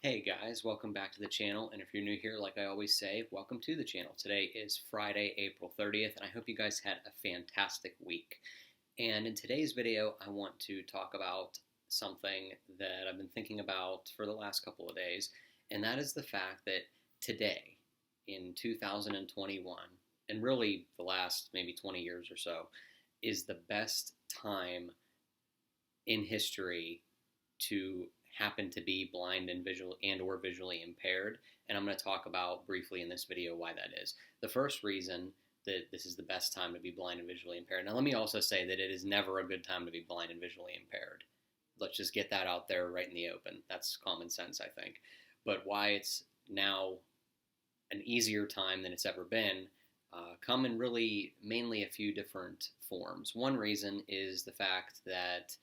Hey guys, welcome back to the channel, and if you're new here, like I always say, welcome to the channel. Today is Friday, April 30th, and I hope you guys had a fantastic week. And in today's video, I want to talk about something that I've been thinking about for the last couple of days, and that is the fact that today, in 2021, and really the last maybe 20 years or so, is the best time in history to happen to be blind and visual and or visually impaired, and I'm going to talk about briefly in this video why that is. The first reason that this is the best time to be blind and visually impaired. Now let me also say that it is never a good time to be blind and visually impaired. Let's just get that out there right in the open. That's common sense, I think. But why it's now an easier time than it's ever been come in really mainly a few different forms. One reason is the fact that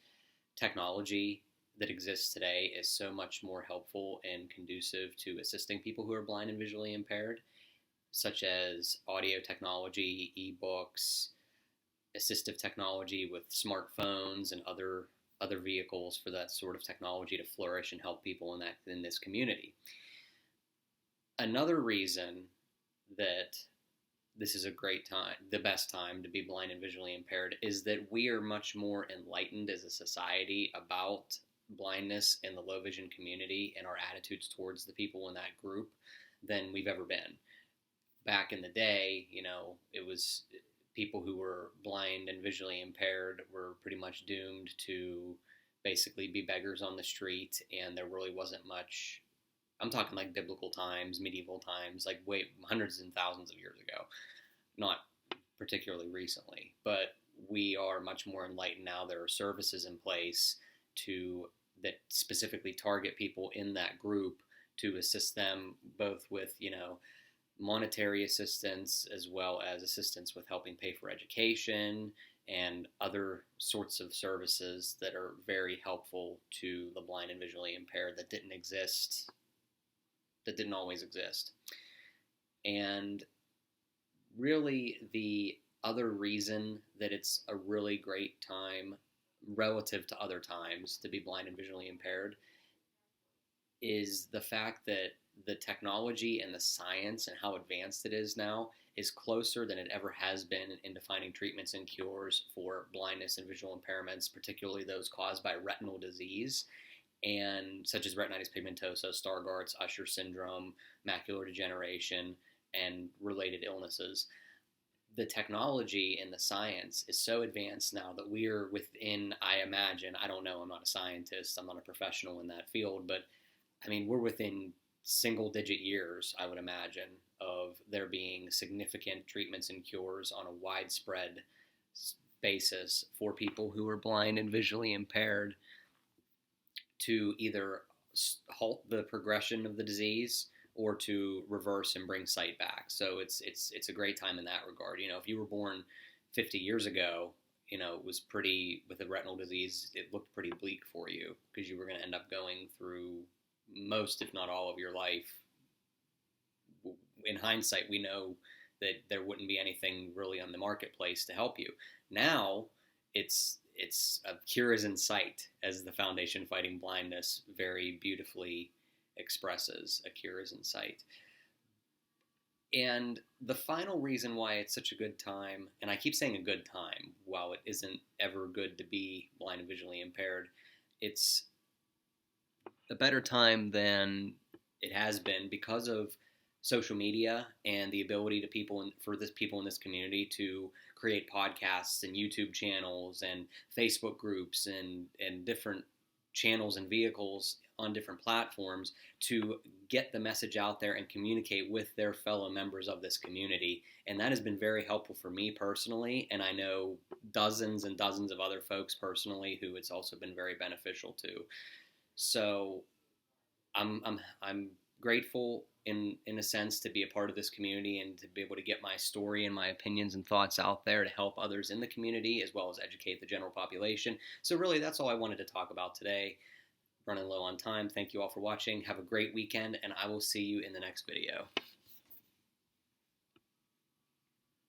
technology that exists today is so much more helpful and conducive to assisting people who are blind and visually impaired, such as audio technology, ebooks, assistive technology with smartphones and other vehicles for that sort of technology to flourish and help people in this community. Another reason that this is a great time, the best time to be blind and visually impaired, is that we are much more enlightened as a society about blindness in the low vision community and our attitudes towards the people in that group than we've ever been. Back in the day, it was people who were blind and visually impaired were pretty much doomed to basically be beggars on the street, and there really wasn't much. I'm talking like biblical times, medieval times, like hundreds and thousands of years ago, not particularly recently, but we are much more enlightened now. There are services in place that specifically target people in that group to assist them both with, monetary assistance as well as assistance with helping pay for education and other sorts of services that are very helpful to the blind and visually impaired that didn't always exist. And really the other reason that it's a really great time relative to other times to be blind and visually impaired is the fact that the technology and the science and how advanced it is now is closer than it ever has been in defining treatments and cures for blindness and visual impairments, particularly those caused by retinal disease, and such as retinitis pigmentosa, Stargardt's, Usher syndrome, macular degeneration, and related illnesses. The technology and the science is so advanced now that we're within, I imagine, I don't know, I'm not a scientist, I'm not a professional in that field, but we're within single-digit years, I would imagine, of there being significant treatments and cures on a widespread basis for people who are blind and visually impaired to either halt the progression of the disease or to reverse and bring sight back. So it's a great time in that regard. If you were born 50 years ago, it was with a retinal disease, it looked pretty bleak for you because you were going to end up going through most, if not all, of your life. In hindsight, we know that there wouldn't be anything really on the marketplace to help you. Now, it's a cure is in sight, as the Foundation Fighting Blindness very beautifully expresses. A cure is in sight. And the final reason why it's such a good time, and I keep saying a good time, while it isn't ever good to be blind and visually impaired, it's a better time than it has been because of social media and the ability to people in this community to create podcasts and YouTube channels and Facebook groups and different channels and vehicles on different platforms to get the message out there and communicate with their fellow members of this community. And that has been very helpful for me personally, and I know dozens and dozens of other folks personally who it's also been very beneficial to. So I'm grateful in a sense to be a part of this community and to be able to get my story and my opinions and thoughts out there to help others in the community as well as educate the general population. So really that's all I wanted to talk about today. Running low on time. Thank you all for watching. Have a great weekend, and I will see you in the next video.